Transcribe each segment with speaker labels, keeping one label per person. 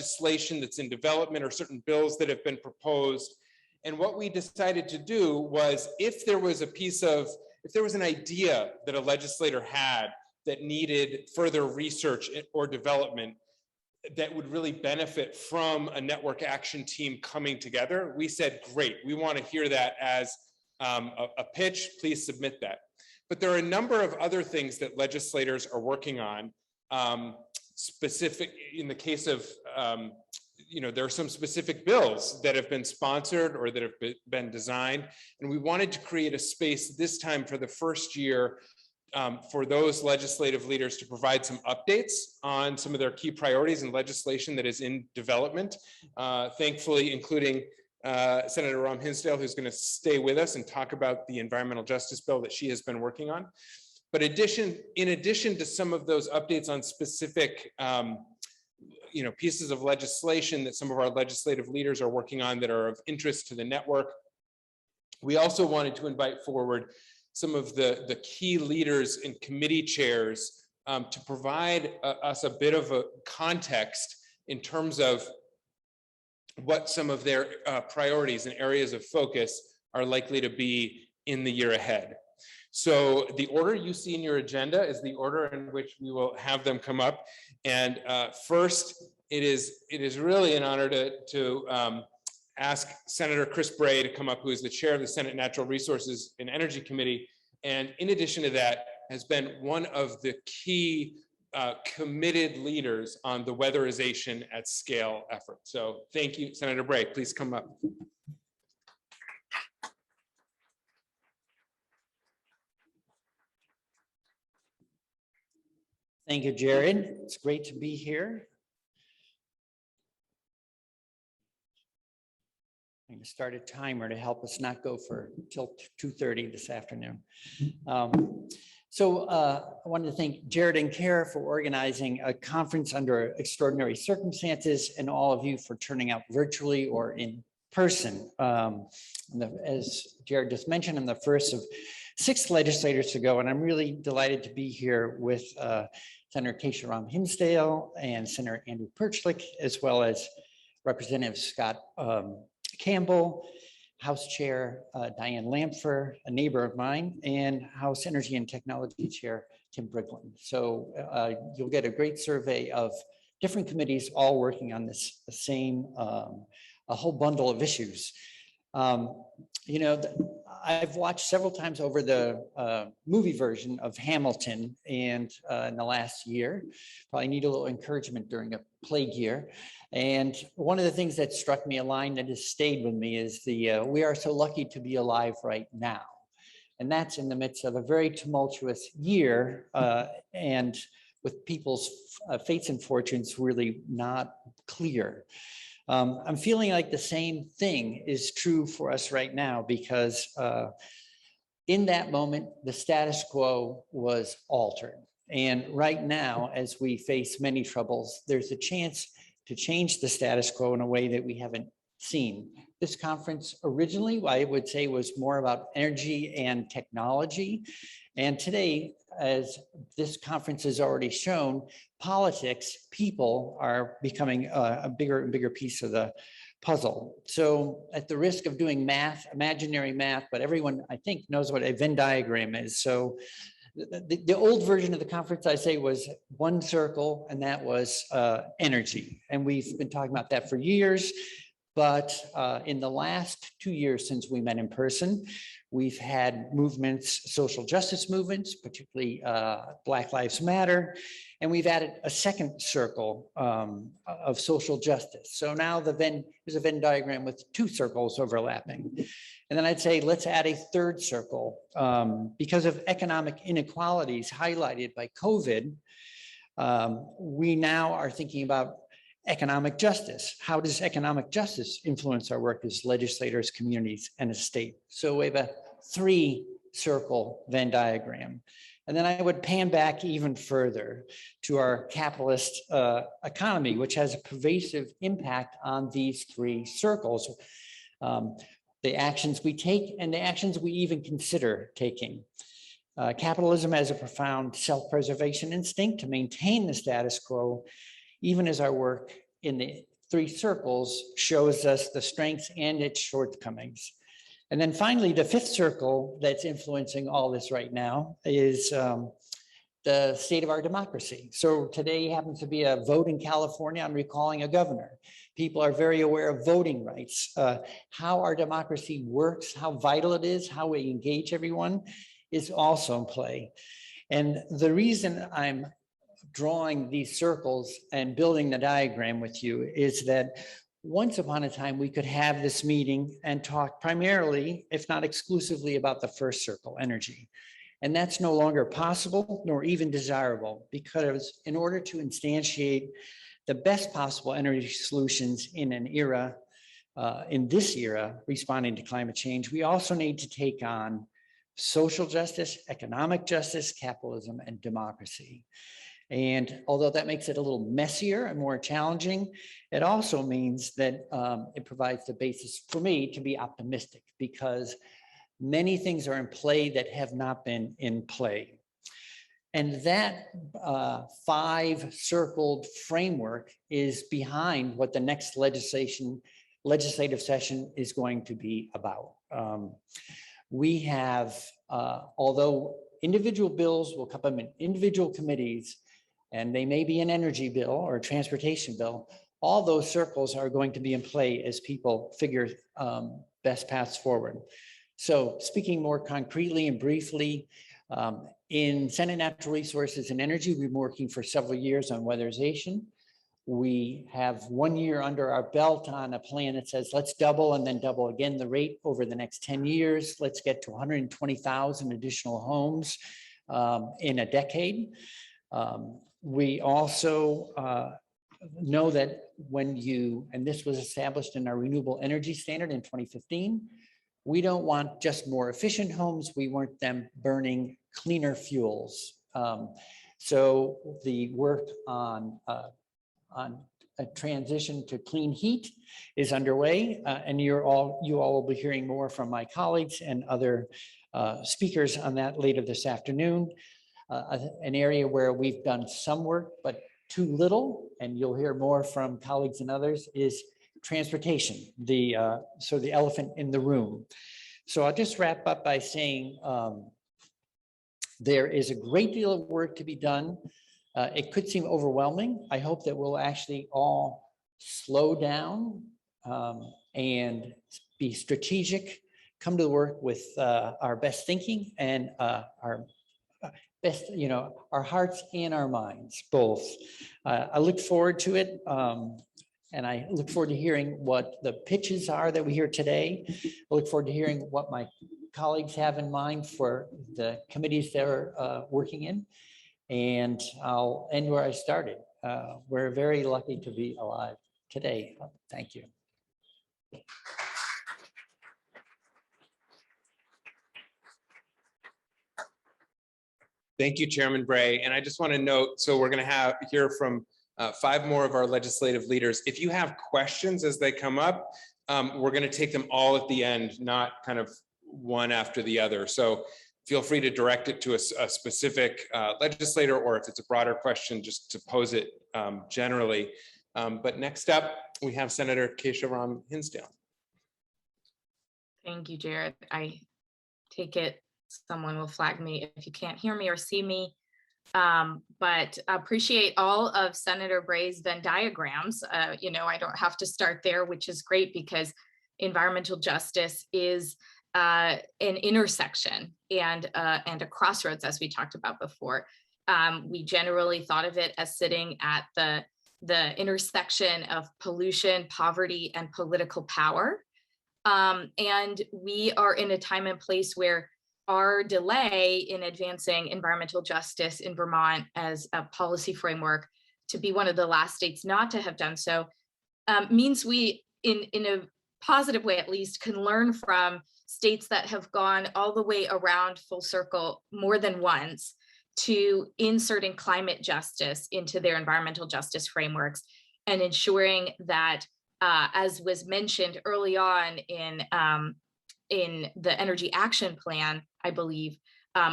Speaker 1: legislation that's in development or certain bills that have been proposed. And what we decided to do was, if there was an idea that a legislator had that needed further research or development that would really benefit from a network action team coming together, we said, great, we want to hear that as a pitch, please submit that. But there are a number of other things that legislators are working on. Specific, in the case of, there are some specific bills that have been sponsored or that have been designed, and we wanted to create a space this time for the first year for those legislative leaders to provide some updates on some of their key priorities and legislation that is in development, thankfully including Senator Ram Hinsdale, who's going to stay with us and talk about the environmental justice bill that she has been working on. But in addition to some of those updates on specific pieces of legislation that some of our legislative leaders are working on that are of interest to the network, we also wanted to invite forward some of the key leaders and committee chairs to provide us a bit of a context in terms of what some of their priorities and areas of focus are likely to be in the year ahead. So the order you see in your agenda is the order in which we will have them come up. And first, it is really an honor to ask Senator Chris Bray to come up, who is the chair of the Senate Natural Resources and Energy Committee. And in addition to that, has been one of the key committed leaders on the weatherization at scale effort. So thank you, Senator Bray, please come up.
Speaker 2: Thank you, Jared. It's great to be here. I'm going to start a timer to help us not go for till 2:30 this afternoon. I wanted to thank Jared and Kara for organizing a conference under extraordinary circumstances, and all of you for turning out virtually or in person. As Jared just mentioned, I'm the first of 6 legislators to go, and I'm really delighted to be here with Senator Keisha Ram Hinsdale and Senator Andrew Perchlik, as well as Representative Scott Campbell, House Chair Diane Lampfer, a neighbor of mine, and House Energy and Technology Chair Tim Brickland. So you'll get a great survey of different committees all working on this same, a whole bundle of issues. I've watched several times over the movie version of Hamilton, and in the last year, probably need a little encouragement during a plague year. And one of the things that struck me, a line that has stayed with me, is we are so lucky to be alive right now. And that's in the midst of a very tumultuous year, and with people's fates and fortunes really not clear. I'm feeling like the same thing is true for us right now, because in that moment, the status quo was altered. And right now, as we face many troubles, there's a chance to change the status quo in a way that we haven't seen. This conference originally, I would say, was more about energy and technology. And today, as this conference has already shown, politics, people are becoming a bigger and bigger piece of the puzzle. So at the risk of doing math, imaginary math, but everyone, I think, knows what a Venn diagram is. So the old version of the conference, I say, was one circle, and that was energy. And we've been talking about that for years. But in the last 2 years since we met in person, we've had movements, social justice movements, particularly Black Lives Matter, and we've added a second circle of social justice. So now there's a Venn diagram with 2 circles overlapping. And then I'd say, let's add a third circle. Because of economic inequalities highlighted by COVID, we now are thinking about economic justice. How does economic justice influence our work as legislators, communities, and a state? So we have a 3-circle Venn diagram. And then I would pan back even further to our capitalist economy, which has a pervasive impact on these 3 circles. The actions we take and the actions we even consider taking. Capitalism has a profound self-preservation instinct to maintain the status quo, even as our work in the three circles shows us the strengths and its shortcomings. And then finally, the fifth circle that's influencing all this right now is the state of our democracy. So today happens to be a vote in California on recalling a governor. People are very aware of voting rights, how our democracy works, how vital it is, how we engage everyone is also in play. And the reason I'm drawing these circles and building the diagram with you is that once upon a time, we could have this meeting and talk primarily, if not exclusively, about the first circle, energy. And that's no longer possible nor even desirable, because in order to instantiate the best possible energy solutions in an era, in this era, responding to climate change, we also need to take on social justice, economic justice, capitalism, and democracy. And although that makes it a little messier and more challenging, it also means that it provides the basis for me to be optimistic, because many things are in play that have not been in play. And that five circled framework is behind what the next legislative session is going to be about. We have, although individual bills will come up in individual committees, and they may be an energy bill or a transportation bill, all those circles are going to be in play as people figure best paths forward. So speaking more concretely and briefly, in Senate Natural Resources and Energy, we've been working for several years on weatherization. We have 1 year under our belt on a plan that says, let's double and then double again the rate over the next 10 years. Let's get to 120,000 additional homes in a decade. We also know that when you, and this was established in our renewable energy standard in 2015, we don't want just more efficient homes, we want them burning cleaner fuels. So the work on a transition to clean heat is underway, and you all will be hearing more from my colleagues and other speakers on that later this afternoon. An area where we've done some work, but too little, and you'll hear more from colleagues and others, is transportation, so the elephant in the room. So I'll just wrap up by saying there is a great deal of work to be done. It could seem overwhelming. I hope that we'll actually all slow down and be strategic, come to the work with our best thinking and our best, our hearts and our minds, both. I look forward to it. And I look forward to hearing what the pitches are that we hear today. I look forward to hearing what my colleagues have in mind for the committees they're working in. And I'll end where I started. We're very lucky to be alive today. Thank you.
Speaker 1: Thank you, Chairman Bray. And I just want to note, so we're going to hear from 5 more of our legislative leaders. If you have questions as they come up, we're going to take them all at the end, not kind of one after the other. So feel free to direct it to a specific legislator, or if it's a broader question, just to pose it generally. But next up, we have Senator Keisha Hinsdale.
Speaker 3: Thank you, Jared. I take it someone will flag me if you can't hear me or see me. But appreciate all of Senator Bray's Venn diagrams. I don't have to start there, which is great, because environmental justice is an intersection and a crossroads, as we talked about before. We generally thought of it as sitting at the intersection of pollution, poverty, and political power. And we are in a time and place where our delay in advancing environmental justice in Vermont as a policy framework to be one of the last states not to have done so means we, in a positive way at least, can learn from states that have gone all the way around full circle more than once to inserting climate justice into their environmental justice frameworks and ensuring that, as was mentioned early on in the Energy Action Plan, I believe,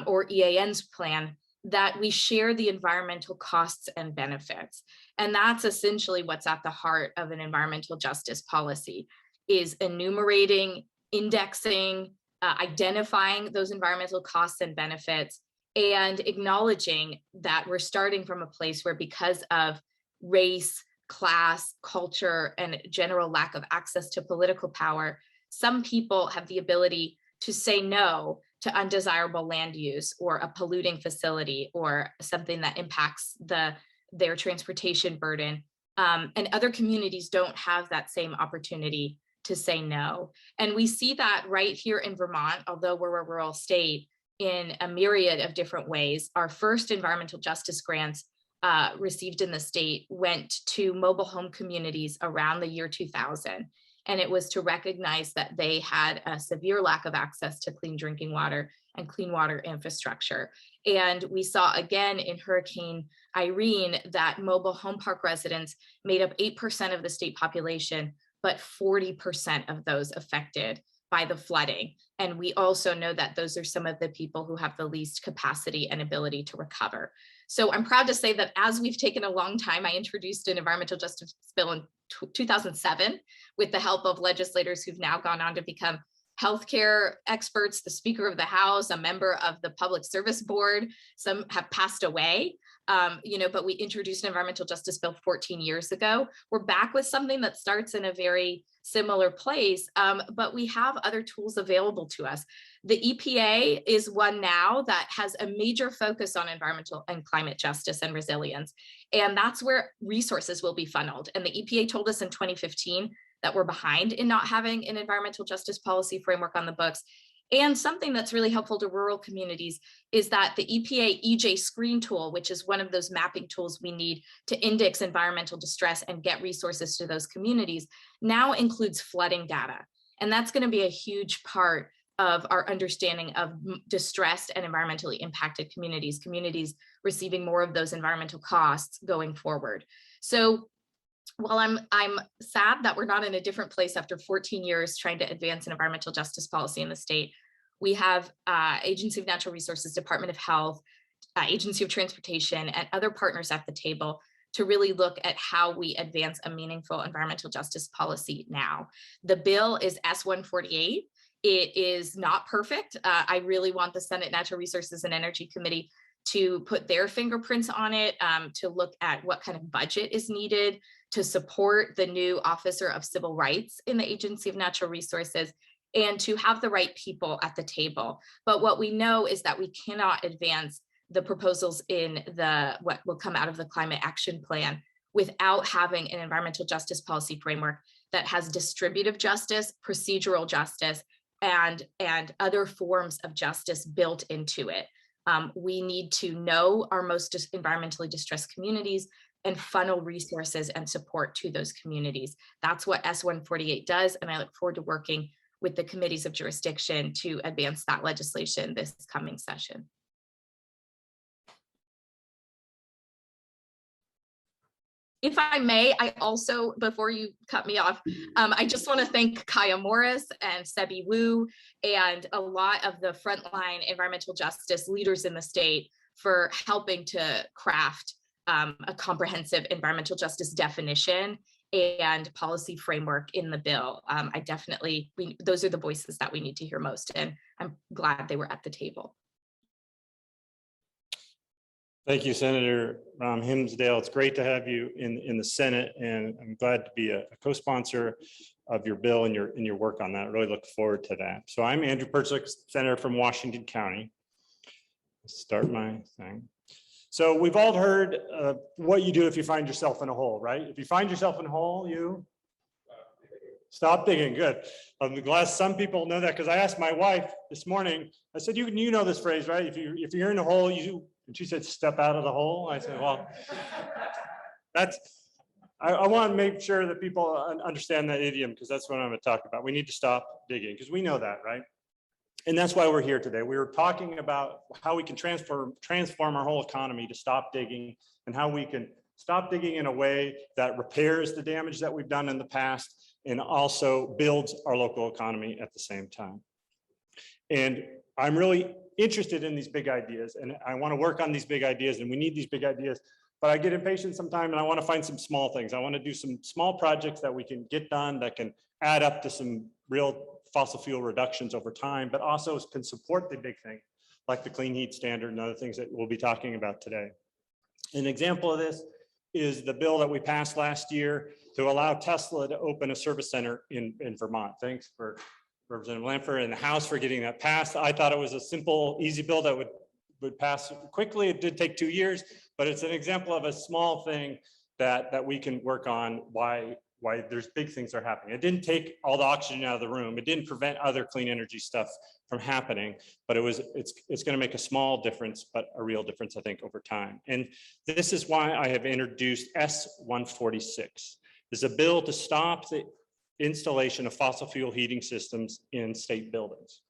Speaker 3: or EAN's plan, that we share the environmental costs and benefits. And that's essentially what's at the heart of an environmental justice policy, is enumerating, indexing, identifying those environmental costs and benefits, and acknowledging that we're starting from a place where, because of race, class, culture, and general lack of access to political power, some people have the ability to say no to undesirable land use or a polluting facility or something that impacts their transportation burden. And other communities don't have that same opportunity to say no. And we see that right here in Vermont, although we're a rural state, in a myriad of different ways. Our first environmental justice grants received in the state went to mobile home communities around the year 2000. And it was to recognize that they had a severe lack of access to clean drinking water and clean water infrastructure. And we saw again in Hurricane Irene that mobile home park residents made up 8% of the state population, but 40% of those affected by the flooding. And we also know that those are some of the people who have the least capacity and ability to recover. So I'm proud to say that as we've taken a long time, I introduced an environmental justice bill in 2007 with the help of legislators who've now gone on to become healthcare experts, the Speaker of the House, a member of the Public Service Board. Some have passed away, but we introduced an environmental justice bill 14 years ago. We're back with something that starts in a very similar place, but we have other tools available to us. The EPA is one now that has a major focus on environmental and climate justice and resilience. And that's where resources will be funneled. And the EPA told us in 2015 that we're behind in not having an environmental justice policy framework on the books. And something that's really helpful to rural communities is that the EPA EJ screen tool, which is one of those mapping tools we need to index environmental distress and get resources to those communities, now includes flooding data. And that's going to be a huge part of our understanding of distressed and environmentally impacted communities, communities receiving more of those environmental costs going forward. So while I'm sad that we're not in a different place after 14 years trying to advance an environmental justice policy in the state, we have Agency of Natural Resources, Department of Health, Agency of Transportation, and other partners at the table to really look at how we advance a meaningful environmental justice policy now. The bill is S-148. It is not perfect. I really want the Senate Natural Resources and Energy Committee to put their fingerprints on it, to look at what kind of budget is needed to support the new Officer of Civil Rights in the Agency of Natural Resources, and to have the right people at the table. But what we know is that we cannot advance the proposals in what will come out of the Climate Action Plan without having an environmental justice policy framework that has distributive justice, procedural justice, and other forms of justice built into it. We need to know our most environmentally distressed communities and funnel resources and support to those communities. That's what S-148 does, and I look forward to working with the committees of jurisdiction to advance that legislation this coming session. If I may, I also, before you cut me off, I just want to thank Kaya Morris and Sebi Wu and a lot of the frontline environmental justice leaders in the state for helping to craft a comprehensive environmental justice definition and policy framework in the bill. Those are the voices that we need to hear most, and I'm glad they were at the table.
Speaker 4: Thank you, Senator Himsdale. It's great to have you in the Senate, and I'm glad to be a co-sponsor of your bill and your work on that. I really look forward to that. So I'm Andrew Persick, Senator from Washington County. Let's start my thing. So we've all heard what you do if you find yourself in a hole, right? If you find yourself in a hole, you stop digging. Good. I'm glad some people know that, because I asked my wife this morning. I said, "You know this phrase, right? If you're in a hole, and she said, "Step out of the hole." I said, "Well, I want to make sure that people understand that idiom, because that's what I'm going to talk about. We need to stop digging, because we know that, right? And that's why we're here today. We were talking about how we can transform our whole economy to stop digging, and how we can stop digging in a way that repairs the damage that we've done in the past and also builds our local economy at the same time. And I'm really interested in these big ideas, and I want to work on these big ideas, and we need these big ideas. But I get impatient sometimes, and I want to find some small things. I want to do some small projects that we can get done that can add up to some real fossil fuel reductions over time, but also can support the big thing, like the clean heat standard and other things that we'll be talking about today. An example of this is the bill that we passed last year to allow Tesla to open a service center in Vermont. Thanks for Representative Lanford and the House for getting that passed. I thought it was a simple, easy bill that would pass quickly. It did take 2 years, but it's an example of a small thing that we can work on why there's big things are happening. It didn't take all the oxygen out of the room. It didn't prevent other clean energy stuff from happening, but it's going to make a small difference, but a real difference, I think, over time. And this is why I have introduced S-146. It's a bill to stop the installation of fossil fuel heating systems in state buildings.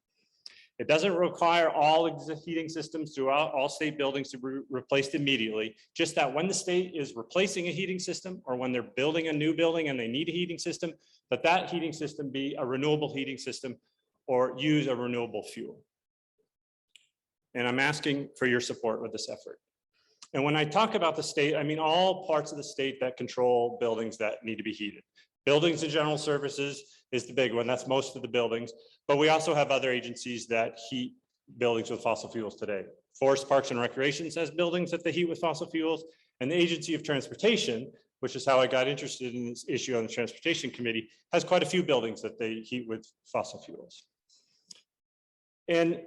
Speaker 4: It doesn't require all heating systems throughout all state buildings to be replaced immediately, just that when the state is replacing a heating system or when they're building a new building and they need a heating system, that heating system be a renewable heating system or use a renewable fuel. And I'm asking for your support with this effort. And when I talk about the state, I mean all parts of the state that control buildings that need to be heated. Buildings and general services is the big one. That's most of the buildings. But we also have other agencies that heat buildings with fossil fuels today. Forest Parks and Recreation has buildings that they heat with fossil fuels. And the Agency of Transportation, which is how I got interested in this issue on the Transportation Committee, has quite a few buildings that they heat with fossil fuels. And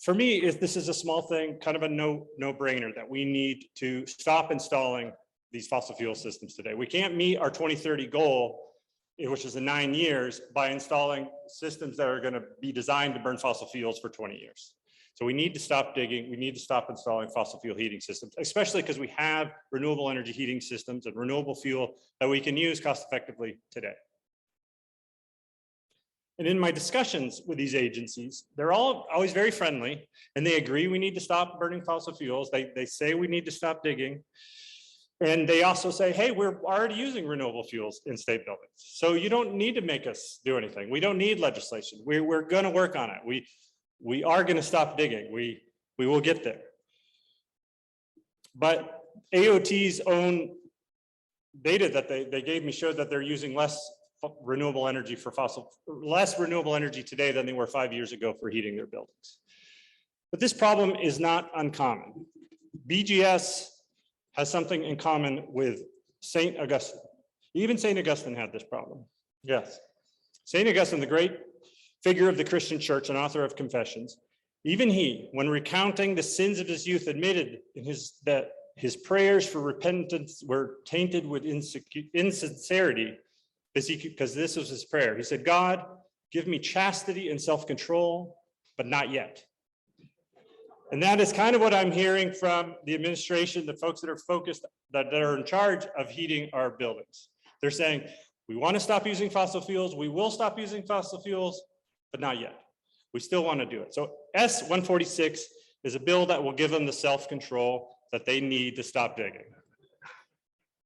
Speaker 4: for me, this is a small thing, kind of a no-brainer that we need to stop installing these fossil fuel systems today. We can't meet our 2030 goal, which is in 9 years, by installing systems that are going to be designed to burn fossil fuels for 20 years. So we need to stop digging. We need to stop installing fossil fuel heating systems, especially because we have renewable energy heating systems and renewable fuel that we can use cost effectively today. And in my discussions with these agencies, they're all always very friendly, and they agree we need to stop burning fossil fuels. They say we need to stop digging. And they also say, hey, we're already using renewable fuels in state buildings. So you don't need to make us do anything. We don't need legislation. We're going to work on it. We are going to stop digging. We will get there. But AOT's own data that they gave me showed that they're using less renewable energy today than they were 5 years ago for heating their buildings. But this problem is not uncommon. BGS has something in common with St. Augustine. Even St. Augustine had this problem. Yes. St. Augustine, the great figure of the Christian church and author of Confessions, even he, when recounting the sins of his youth, admitted that his prayers for repentance were tainted with insincerity, because this was his prayer. He said, God, give me chastity and self-control, but not yet. And that is kind of what I'm hearing from the administration, the folks that are focused, that are in charge of heating our buildings. They're saying, we want to stop using fossil fuels. We will stop using fossil fuels, but not yet. We still want to do it. So S-146 is a bill that will give them the self-control that they need to stop digging.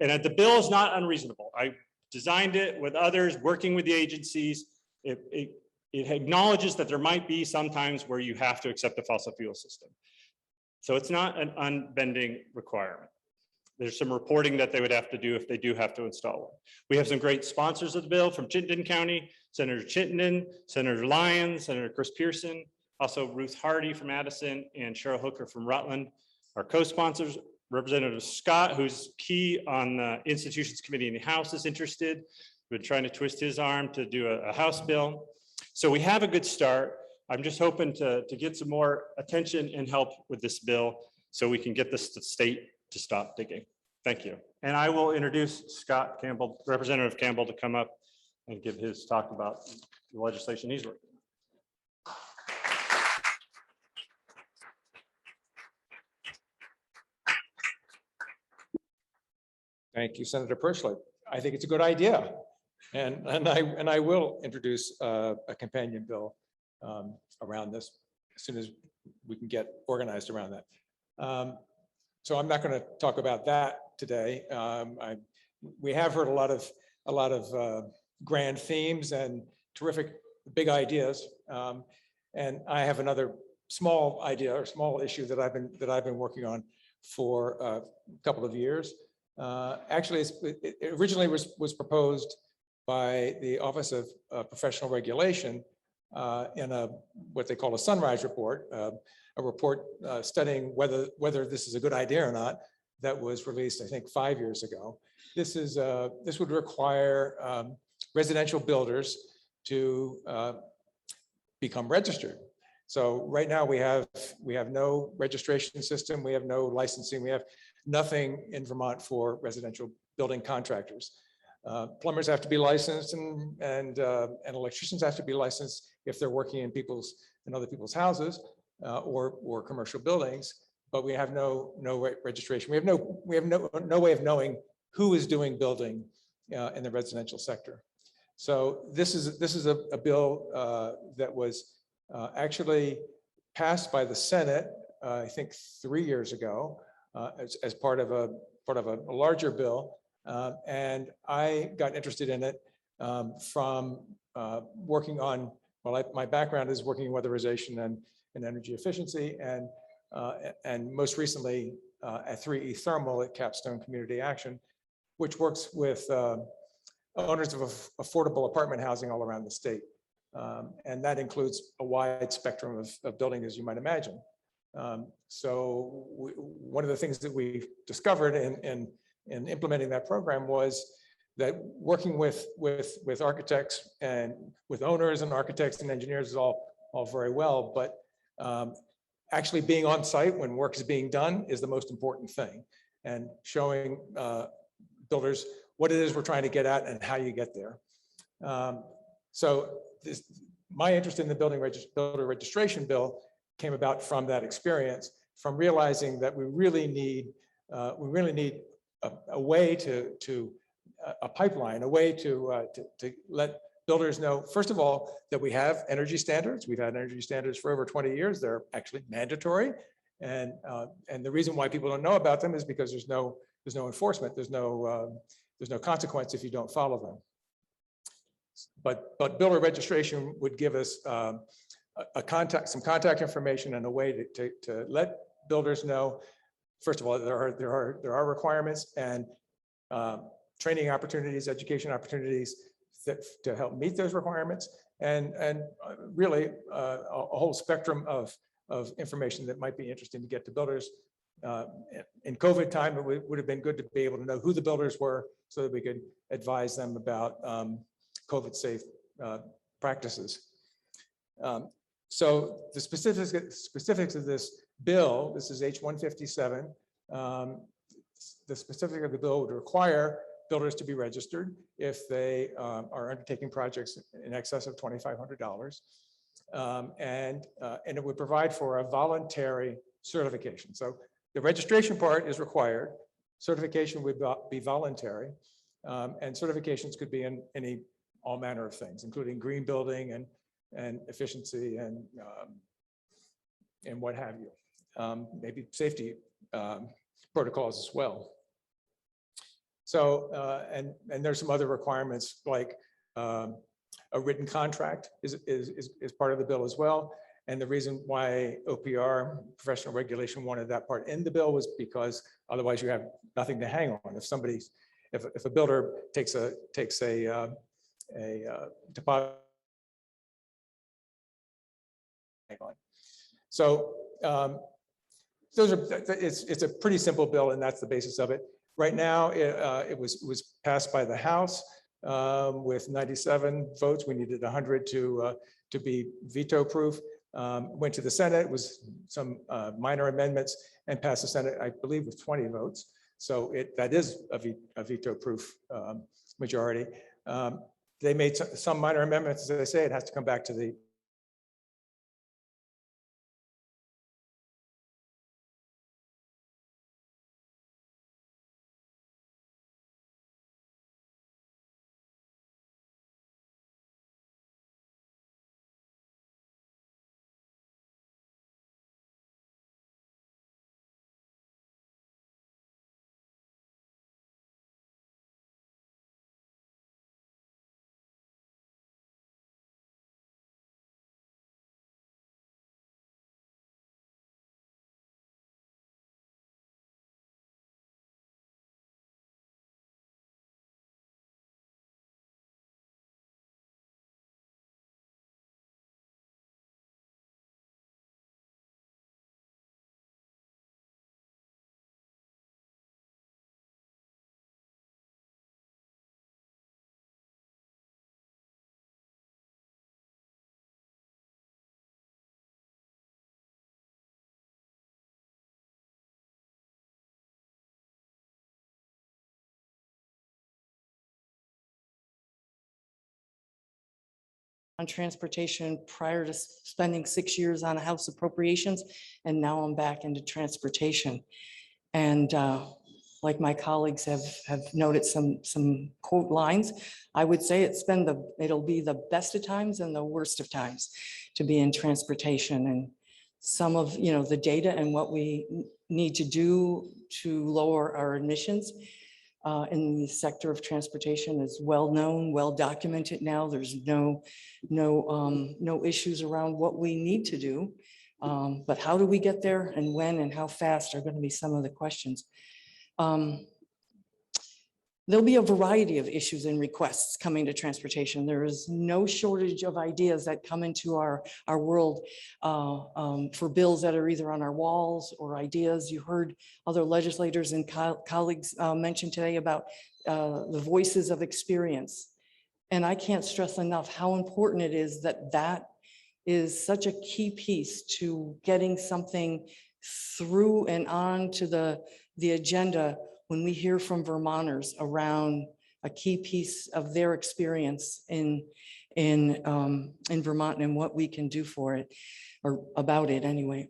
Speaker 4: And the bill is not unreasonable. I designed it with others, working with the agencies. It acknowledges that there might be some times where you have to accept a fossil fuel system. So it's not an unbending requirement. There's some reporting that they would have to do if they do have to install one. We have some great sponsors of the bill from Chittenden County, Senator Chittenden, Senator Lyons, Senator Chris Pearson, also Ruth Hardy from Addison and Cheryl Hooker from Rutland. Our co-sponsors, Representative Scott, who's key on the Institutions Committee in the House, is interested. We've been trying to twist his arm to do a House bill. So we have a good start. I'm just hoping to get some more attention and help with this bill so we can get this state to stop digging. Thank you. And I will introduce Scott Campbell, Representative Campbell, to come up and give his talk about the legislation he's working on.
Speaker 5: Thank you, Senator Perschler. I think it's a good idea. And I will introduce a companion bill around this as soon as we can get organized around that. So I'm not going to talk about that today. We have heard a lot of grand themes and terrific big ideas. And I have another small idea or small issue that I've been working on for a couple of years. Actually, it originally was proposed by the Office of Professional Regulation in what they call a sunrise report, a report studying whether this is a good idea or not. That was released, I think, 5 years ago. This would require residential builders to become registered. So right now we have no registration system, we have no licensing, we have nothing in Vermont for residential building contractors. Plumbers have to be licensed and electricians have to be licensed if they're working in other people's houses or commercial buildings. But we have no registration. We have no way of knowing who is doing building in the residential sector. So this is a bill that was actually passed by the Senate, I think 3 years ago, as part of a larger bill. And I got interested in it from working on, well, my background is working in weatherization and energy efficiency, and most recently at 3E Thermal at Capstone Community Action, which works with owners of affordable apartment housing all around the state. And that includes a wide spectrum of building, as you might imagine. So one of the things that we discovered in implementing that program was that working with architects and with owners and architects and engineers is all very well, but actually being on site when work is being done is the most important thing, and showing builders what it is we're trying to get at and how you get there. So my interest in the builder registration bill came about from that experience, from realizing that we really need a way to a pipeline, a way to let builders know, first of all, that we have energy standards. We've had energy standards for over 20 years. They're actually mandatory. And the reason why people don't know about them is because there's no enforcement. There's no consequence if you don't follow them. But builder registration would give us some contact information and a way to let builders know, first of all, there are requirements and training opportunities, education opportunities to help meet those requirements, and really a whole spectrum of information that might be interesting to get to builders. In COVID time, it would have been good to be able to know who the builders were so that we could advise them about COVID safe practices. So the specifics of this bill, this is H-157, the specific of the bill would require builders to be registered if they are undertaking projects in excess of $2,500. And it would provide for a voluntary certification. So the registration part is required. Certification would be voluntary. And certifications could be in all manner of things, including green building and efficiency and what have you. Maybe safety protocols as well. So, and there's some other requirements like a written contract is part of the bill as well. And the reason why OPR, professional regulation, wanted that part in the bill was because otherwise you have nothing to hang on. If a builder takes a deposit. So it's a pretty simple bill, and that's the basis of it. Right now, it was passed by the House with 97 votes. We needed 100 to be veto proof. Went to the Senate, was some minor amendments, and passed the Senate, I believe, with 20 votes. So that is a veto proof majority. They made some minor amendments. As I say, it has to come back to the
Speaker 6: on transportation prior to spending 6 years on House appropriations, and now I'm back into transportation. And like my colleagues have noted some quote lines, I would say it'll be the best of times and the worst of times to be in transportation. And some of, the data and what we need to do to lower our emissions in the sector of transportation is well known, well documented now. There's no issues around what we need to do. But how do we get there, and when and how fast are going to be some of the questions. There'll be a variety of issues and requests coming to transportation. There is no shortage of ideas that come into our world for bills that are either on our walls or ideas. You heard other legislators and colleagues mention today about the voices of experience. And I can't stress enough how important it is that is such a key piece to getting something through and on to the agenda when we hear from Vermonters around a key piece of their experience in Vermont and what we can do for it, or about it anyway.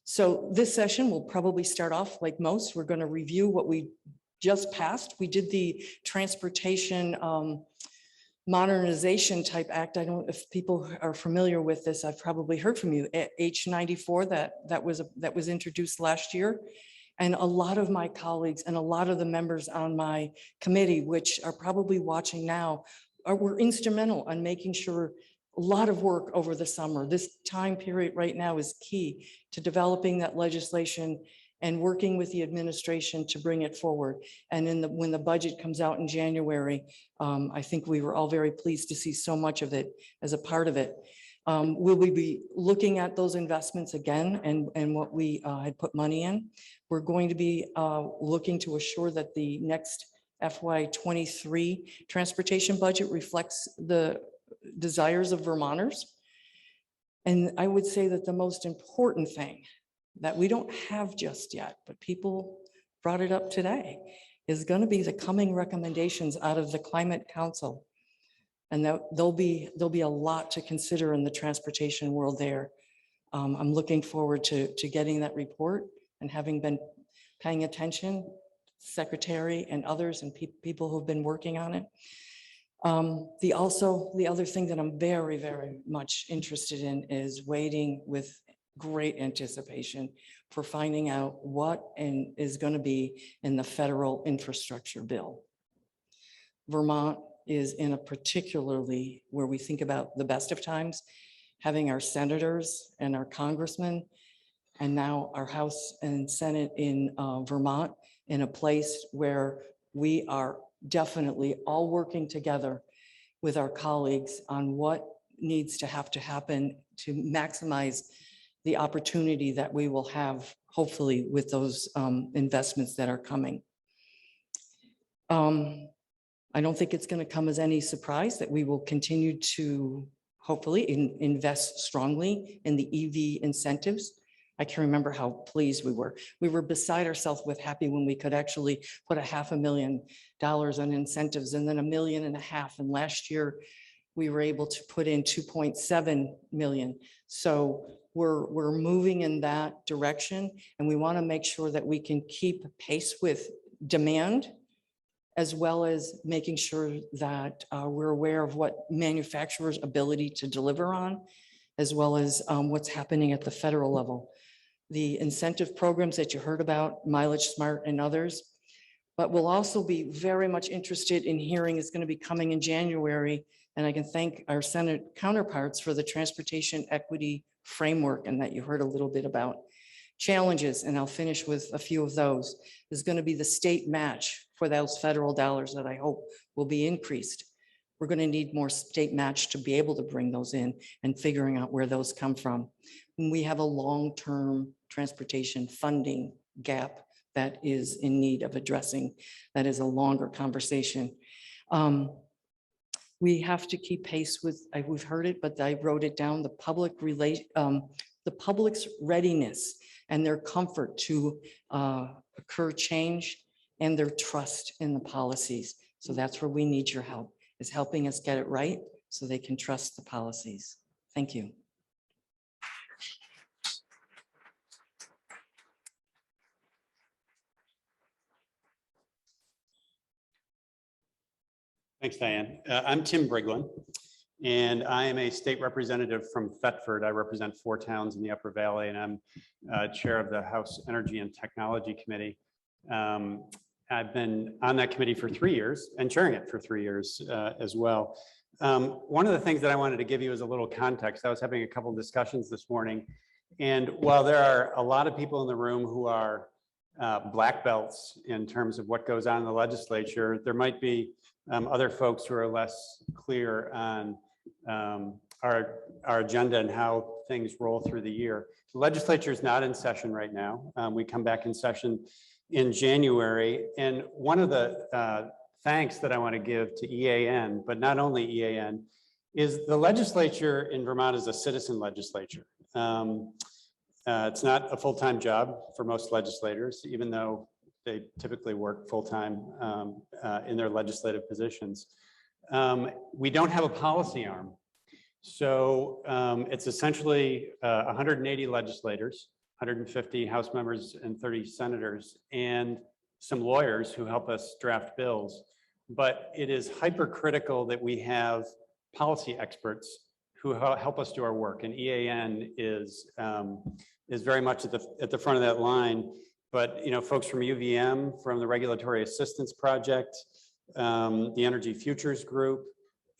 Speaker 6: So this session will probably start off like most. We're going to review what we just passed. We did the transportation modernization type act. I don't know if people are familiar with this. I've probably heard from you. H94 that was introduced last year. And a lot of my colleagues and a lot of the members on my committee, which are probably watching now, were instrumental on making sure a lot of work over the summer. This time period right now is key to developing that legislation and working with the administration to bring it forward. And when the budget comes out in January, I think we were all very pleased to see so much of it as a part of it. Will we be looking at those investments again and what we had put money in? We're going to be looking to assure that the next FY23 transportation budget reflects the desires of Vermonters. And I would say that the most important thing that we don't have just yet, but people brought it up today, is going to be the coming recommendations out of the Climate Council. And there'll be a lot to consider in the transportation world there. I'm looking forward to getting that report and having been paying attention, Secretary and others and people who've been working on it. The other thing that I'm very, very much interested in is waiting with great anticipation for finding out what is going to be in the federal infrastructure bill. Vermont is in a particularly, where we think about the best of times, having our senators and our congressmen and now our House and Senate in Vermont in a place where we are definitely all working together with our colleagues on what needs to happen to maximize the opportunity that we will have, hopefully, with those investments that are coming. I don't think it's going to come as any surprise that we will continue to hopefully invest strongly in the EV incentives. I can remember how pleased we were. We were beside ourselves with happy when we could actually put $500,000 on incentives and then $1.5 million. And last year we were able to put in 2.7 million. So we're moving in that direction, and we want to make sure that we can keep pace with demand, as well as making sure that we're aware of what manufacturers' ability to deliver on, as well as what's happening at the federal level. The incentive programs that you heard about, Mileage Smart and others, but we'll also be very much interested in hearing is going to be coming in January. And I can thank our Senate counterparts for the transportation equity framework, and that you heard a little bit about. Challenges, and I'll finish with a few of those, is going to be the state match for those federal dollars that I hope will be increased. We're going to need more state match to be able to bring those in and figuring out where those come from. We have a long-term transportation funding gap that is in need of addressing. That is a longer conversation. We have to keep pace with, we've heard it, but I wrote it down, the public's readiness and their comfort to occur change and their trust in the policies. So that's where we need your help, is helping us get it right so they can trust the policies. Thank you.
Speaker 7: Thanks, Diane. I'm Tim Briglin, and I am a state representative from Thetford. I represent 4 towns in the Upper Valley, and I'm chair of the House Energy and Technology Committee. I've been on that committee for 3 years and chairing it for 3 years as well. One of the things that I wanted to give you is a little context. I was having a couple of discussions this morning, and while there are a lot of people in the room who are black belts in terms of what goes on in the legislature, there might be other folks who are less clear on our agenda and how things roll through the year. The legislature is not in session right now. We come back in session in January. And one of the thanks that I want to give to EAN, but not only EAN, is the legislature in Vermont is a citizen legislature. It's not a full-time job for most legislators, even though they typically work full-time in their legislative positions. We don't have a policy arm. So it's essentially 180 legislators, 150 House members and 30 senators, and some lawyers who help us draft bills. But it is hypercritical that we have policy experts who help us do our work. And EAN is very much at the front of that line. But folks from UVM, from the Regulatory Assistance Project, the Energy Futures Group,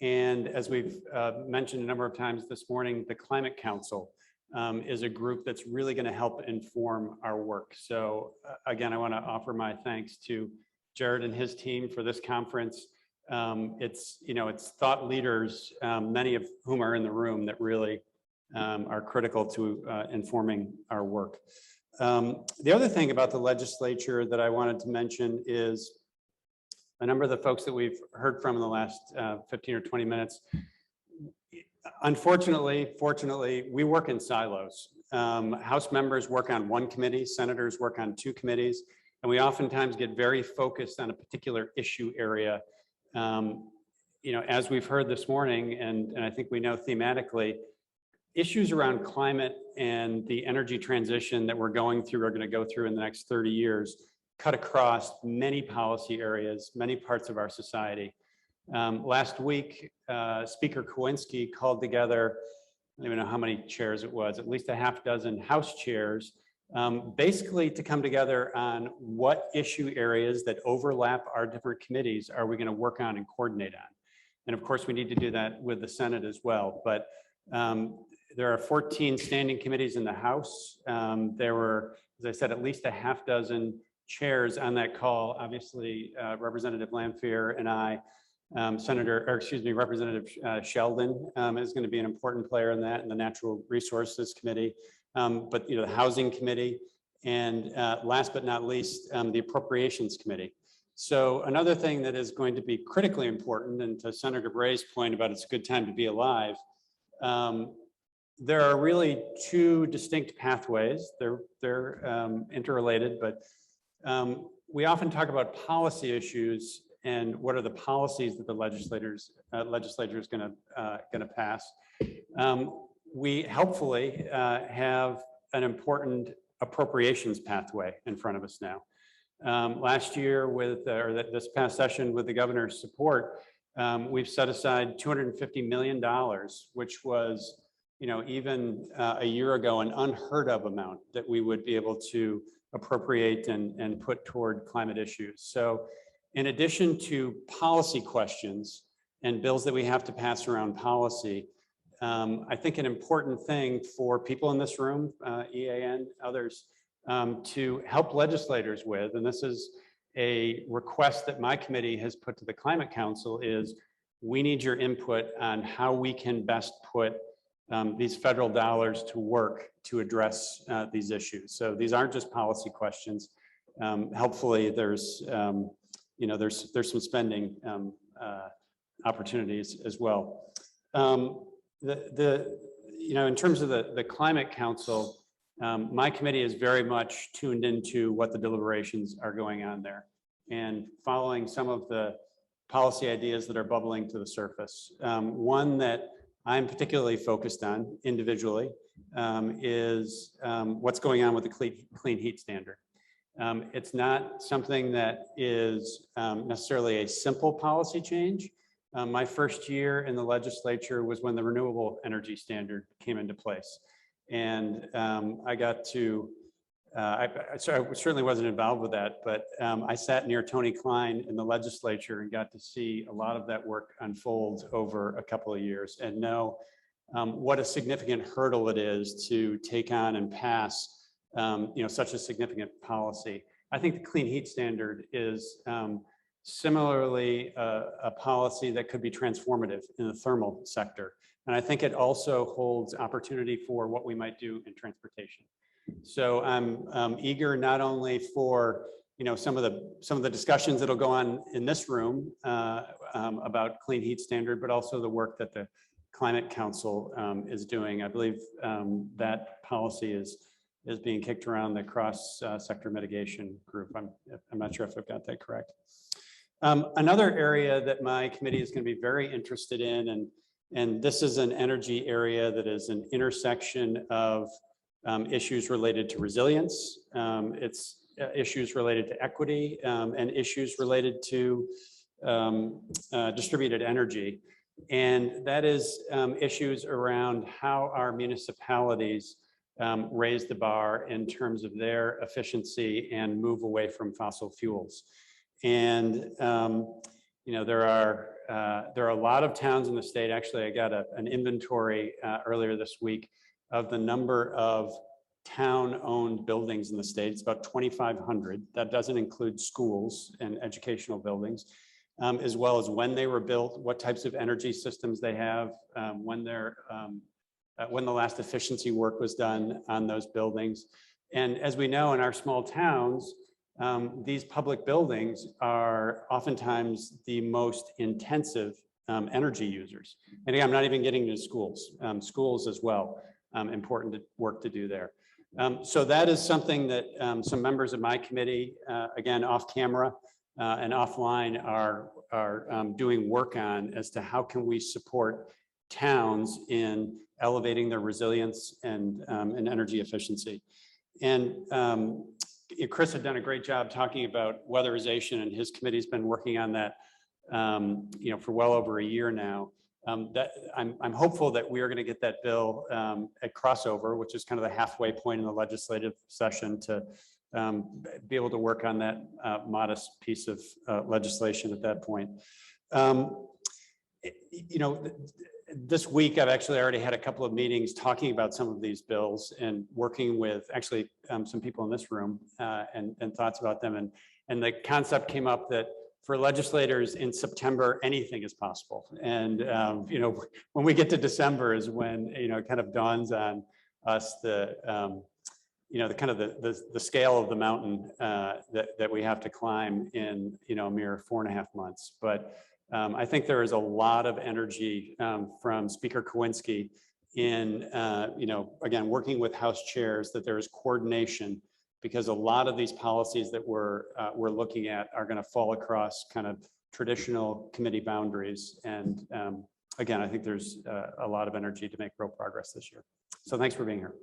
Speaker 7: and as we've mentioned a number of times this morning, the Climate Council is a group that's really going to help inform our work. So again, I want to offer my thanks to Jared and his team for this conference. It's thought leaders, many of whom are in the room, that really are critical to informing our work. The other thing about the legislature that I wanted to mention is a number of the folks that we've heard from in the last 15 or 20 minutes. Unfortunately, fortunately, we work in silos. House members work on one committee, senators work on 2 committees, and we oftentimes get very focused on a particular issue area. As we've heard this morning, and I think we know thematically, issues around climate and the energy transition that we're going through, are going to go through in the next 30 years, cut across many policy areas, many parts of our society. Last week, Speaker Kowinski called together, I don't even know how many chairs it was, at least a half dozen House chairs, basically to come together on what issue areas that overlap our different committees are we going to work on and coordinate on. And of course, we need to do that with the Senate as well. But there are 14 standing committees in the House. There were, as I said, at least a half dozen chairs on that call. Obviously, Representative Lanfear and I, Representative Sheldon is going to be an important player in that, and the Natural Resources Committee, but the Housing Committee, and last but not least, the Appropriations Committee. So another thing that is going to be critically important, and to Senator Bray's point about it's a good time to be alive, there are really 2 distinct pathways. They're interrelated, but we often talk about policy issues and what are the policies that the legislature is going to pass. We helpfully have an important appropriations pathway in front of us now. Last year, this past session, with the governor's support, we've set aside $250 million, which was, even a year ago, an unheard of amount that we would be able to appropriate and put toward climate issues. So in addition to policy questions and bills that we have to pass around policy, I think an important thing for people in this room, EAN, others, to help legislators with, and this is a request that my committee has put to the Climate Council, is we need your input on how we can best put these federal dollars to work to address these issues. So these aren't just policy questions. Helpfully, there's some spending opportunities as well. In terms of the Climate Council, my committee is very much tuned into what the deliberations are going on there, and following some of the policy ideas that are bubbling to the surface. One that I'm particularly focused on individually is what's going on with the clean heat standard. It's not something that is necessarily a simple policy change. My first year in the legislature was when the renewable energy standard came into place. And I got to, I certainly wasn't involved with that, but I sat near Tony Klein in the legislature and got to see a lot of that work unfold over a couple of years and know what a significant hurdle it is to take on and pass such a significant policy. I think the clean heat standard is similarly a policy that could be transformative in the thermal sector. And I think it also holds opportunity for what we might do in transportation. So I'm eager not only for some of the discussions that'll go on in this room about clean heat standard, but also the work that the Climate Council is doing. I believe that policy is being kicked around the cross sector mitigation group. I'm not sure if I've got that correct. Another area that my committee is going to be very interested in, and this is an energy area that is an intersection of issues related to resilience, it's issues related to equity, and issues related to distributed energy. And that is issues around how our municipalities raise the bar in terms of their efficiency and move away from fossil fuels. And there are a lot of towns in the state. Actually, I got an inventory earlier this week of the number of town-owned buildings in the state. It's about 2,500. That doesn't include schools and educational buildings, as well as when they were built, what types of energy systems they have, when the last efficiency work was done on those buildings. And as we know in our small towns, these public buildings are oftentimes the most intensive energy users. And again, I'm not even getting into schools, schools as well, important work to do there. So that is something that some members of my committee, again, off camera and offline are doing work on as to how can we support towns in elevating their resilience and energy efficiency. And Chris had done a great job talking about weatherization, and his committee's been working on that for well over a year now. That I'm hopeful that we are going to get that bill at crossover, which is kind of the halfway point in the legislative session, to be able to work on that modest piece of legislation at that point. This week, I've actually already had a couple of meetings talking about some of these bills and working with actually some people in this room and thoughts about them. And the concept came up that for legislators in September, anything is possible. And, when we get to December is when, it kind of dawns on us the kind of the scale of the mountain that we have to climb in, a mere 4.5 months. But I think there is a lot of energy from Speaker Kowinski in, again, working with House chairs, that there is coordination, because a lot of these policies that we're looking at are going to fall across kind of traditional committee boundaries. And again, I think there's a lot of energy to make real progress this year. So thanks for being here.